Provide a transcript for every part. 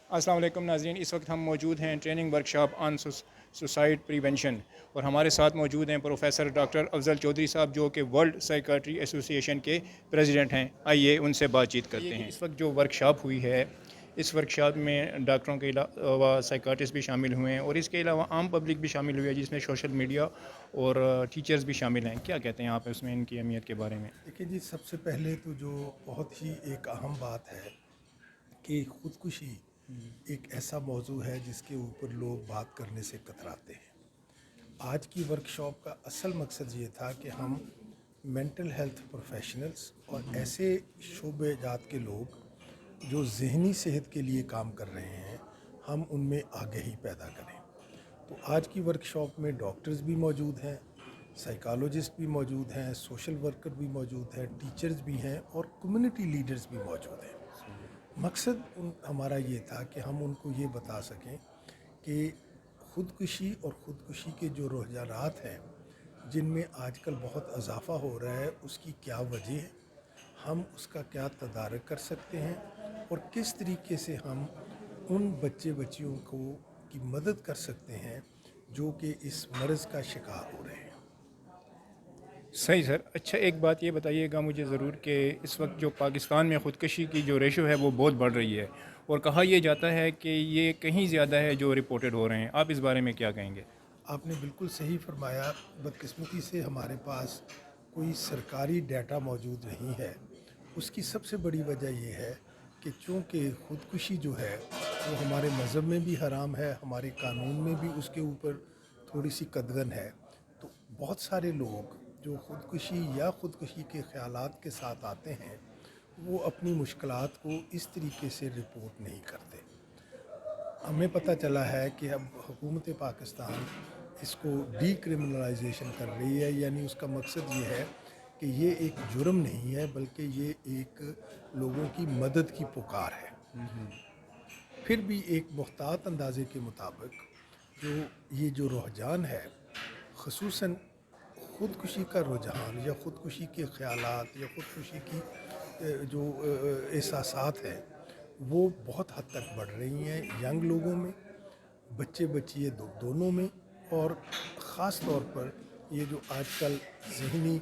السلام علیکم ناظرین، اس وقت ہم موجود ہیں ٹریننگ ورکشاپ آن سوسائڈ پریونشن، اور ہمارے ساتھ موجود ہیں پروفیسر ڈاکٹر افضل چودھری صاحب، جو کہ ورلڈ سائیکیٹری ایسوسی ایشن کے پریزیڈنٹ ہیں۔ آئیے ان سے بات چیت کرتے ہیں۔ اس وقت جو ورکشاپ ہوئی ہے، اس ورکشاپ میں ڈاکٹروں کے علاوہ سائیکاٹرسٹ بھی شامل ہوئے ہیں، اور اس کے علاوہ عام پبلک بھی شامل ہوئی ہے، جس میں سوشل میڈیا اور ٹیچرز بھی شامل ہیں۔ کیا کہتے ہیں آپ اس میں ان کی اہمیت کے بارے میں؟ دیکھیں جی، سب سے پہلے تو جو بہت ہی ایک اہم بات ہے کہ خودکشی ایک ایسا موضوع ہے جس کے اوپر لوگ بات کرنے سے کتراتے ہیں۔ آج کی ورکشاپ کا اصل مقصد یہ تھا کہ ہم مینٹل ہیلتھ پروفیشنلز اور ایسے شعبے جات کے لوگ جو ذہنی صحت کے لیے کام کر رہے ہیں، ہم ان میں آگہی پیدا کریں۔ تو آج کی ورکشاپ میں ڈاکٹرز بھی موجود ہیں، سائیکالوجسٹ بھی موجود ہیں، سوشل ورکر بھی موجود ہیں، ٹیچرز بھی ہیں، اور کمیونٹی لیڈرز بھی موجود ہیں۔ مقصد ہمارا یہ تھا کہ ہم ان کو یہ بتا سکیں کہ خودکشی اور خودکشی کے جو رجحانات ہیں، جن میں آج کل بہت اضافہ ہو رہا ہے، اس کی کیا وجہ ہے، ہم اس کا کیا تدارک کر سکتے ہیں، اور کس طریقے سے ہم ان بچیوں کی مدد کر سکتے ہیں جو کہ اس مرض کا شکار ہو رہے ہیں۔ صحیح سر۔ اچھا، ایک بات یہ بتائیے گا مجھے ضرور کہ اس وقت جو پاکستان میں خودکشی کی جو ریشو ہے وہ بہت بڑھ رہی ہے، اور کہا یہ جاتا ہے کہ یہ کہیں زیادہ ہے جو رپورٹڈ ہو رہے ہیں۔ آپ اس بارے میں کیا کہیں گے؟ آپ نے بالکل صحیح فرمایا۔ بدقسمتی سے ہمارے پاس کوئی سرکاری ڈیٹا موجود نہیں ہے۔ اس کی سب سے بڑی وجہ یہ ہے کہ چونکہ خودکشی جو ہے وہ ہمارے مذہب میں بھی حرام ہے، ہمارے قانون میں بھی اس کے اوپر تھوڑی سی قدغن ہے، تو بہت سارے لوگ جو خودکشی یا خودکشی کے خیالات کے ساتھ آتے ہیں، وہ اپنی مشکلات کو اس طریقے سے رپورٹ نہیں کرتے۔ ہمیں پتہ چلا ہے کہ اب حکومت پاکستان اس کو ڈی کرمنلائزیشن کر رہی ہے، یعنی اس کا مقصد یہ ہے کہ یہ ایک جرم نہیں ہے بلکہ یہ ایک لوگوں کی مدد کی پکار ہے۔ پھر بھی ایک محتاط اندازے کے مطابق یہ جو رجحان ہے، خصوصاً خودکشی کا رجحان یا خودکشی کے خیالات یا خودکشی کی جو احساسات ہیں، وہ بہت حد تک بڑھ رہی ہیں ینگ لوگوں میں، بچے دونوں میں، اور خاص طور پر یہ جو آج کل ذہنی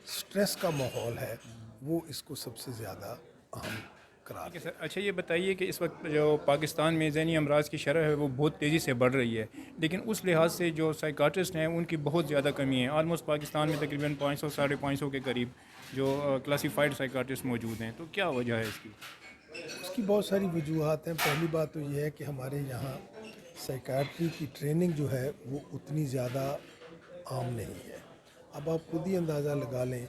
سٹریس کا ماحول ہے، وہ اس کو سب سے زیادہ اہم قرار ٹھیک ہے سر۔ دیتا ہے۔ اچھا، یہ بتائیے کہ اس وقت جو پاکستان میں ذہنی امراض کی شرح ہے وہ بہت تیزی سے بڑھ رہی ہے، لیکن اس لحاظ سے جو سائیکاٹرسٹ ہیں ان کی بہت زیادہ کمی ہے۔ آلموسٹ پاکستان میں تقریباً 500 550 کے قریب جو کلاسیفائڈ سائیکاٹرسٹ موجود ہیں۔ تو کیا وجہ ہے اس کی؟ اس کی بہت ساری وجوہات ہیں۔ پہلی بات تو یہ ہے کہ ہمارے یہاں سائیکیٹری کی ٹریننگ جو ہے وہ اتنی زیادہ عام نہیں ہے۔ اب آپ خود ہی اندازہ لگا لیں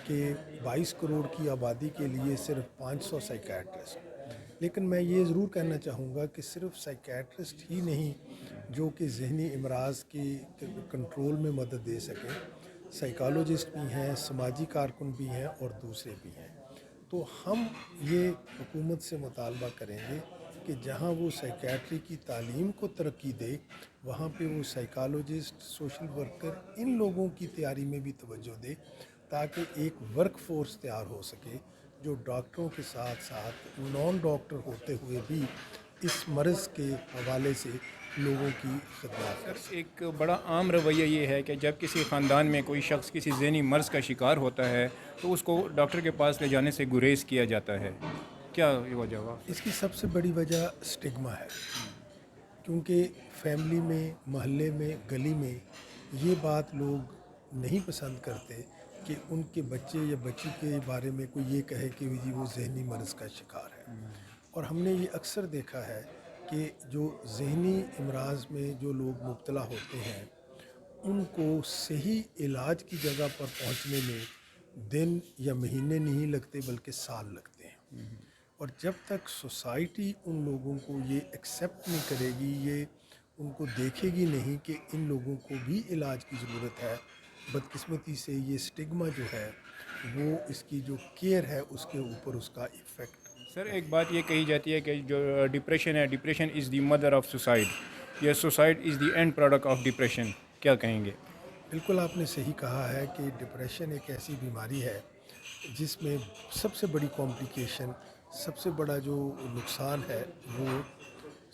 کہ 22 کروڑ کی آبادی کے لیے صرف 500 سائیکیٹرسٹ۔ لیکن میں یہ ضرور کہنا چاہوں گا کہ صرف سائیکیٹرسٹ ہی نہیں جو کہ ذہنی امراض کی کنٹرول میں مدد دے سکیں، سائیکالوجسٹ بھی ہیں، سماجی کارکن بھی ہیں، اور دوسرے بھی ہیں۔ تو ہم یہ حکومت سے مطالبہ کریں گے کہ جہاں وہ سائیکیٹری کی تعلیم کو ترقی دے، وہاں پہ وہ سائیکالوجسٹ، سوشل ورکر، ان لوگوں کی تیاری میں بھی توجہ دے، تاکہ ایک ورک فورس تیار ہو سکے جو ڈاکٹروں کے ساتھ ساتھ نان ڈاکٹر ہوتے ہوئے بھی اس مرض کے حوالے سے لوگوں کی خدمات سر، کر سکے۔ ایک بڑا عام رویہ یہ ہے کہ جب کسی خاندان میں کوئی شخص کسی ذہنی مرض کا شکار ہوتا ہے تو اس کو ڈاکٹر کے پاس لے جانے سے گریز کیا جاتا ہے۔ کیا وجہ ہوا؟ اس کی سب سے بڑی وجہ سٹگما ہے، کیونکہ فیملی میں، محلے میں، گلی میں یہ بات لوگ نہیں پسند کرتے کہ ان کے بچے یا بچی کے بارے میں کوئی یہ کہے کہ جی وہ ذہنی مرض کا شکار ہے۔ اور ہم نے یہ اکثر دیکھا ہے کہ جو ذہنی امراض میں جو لوگ مبتلا ہوتے ہیں، ان کو صحیح علاج کی جگہ پر پہنچنے میں دن یا مہینے نہیں لگتے بلکہ سال لگتے ہیں۔ اور جب تک سوسائٹی ان لوگوں کو یہ ایکسیپٹ نہیں کرے گی، یہ ان کو دیکھے گی نہیں کہ ان لوگوں کو بھی علاج کی ضرورت ہے، بدقسمتی سے یہ سٹگما جو ہے وہ اس کی جو کیئر ہے اس کے اوپر اس کا ایفیکٹ سر، ایک نہیں بات یہ کہی جاتی ہے کہ جو ڈپریشن ہے، depression is the mother of suicide, یا suicide is the end product of depression. کیا کہیں گے؟ بالکل آپ نے صحیح کہا ہے کہ ڈپریشن ایک ایسی بیماری ہے جس میں سب سے بڑی کمپلیکیشن، سب سے بڑا جو نقصان ہے وہ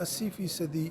80%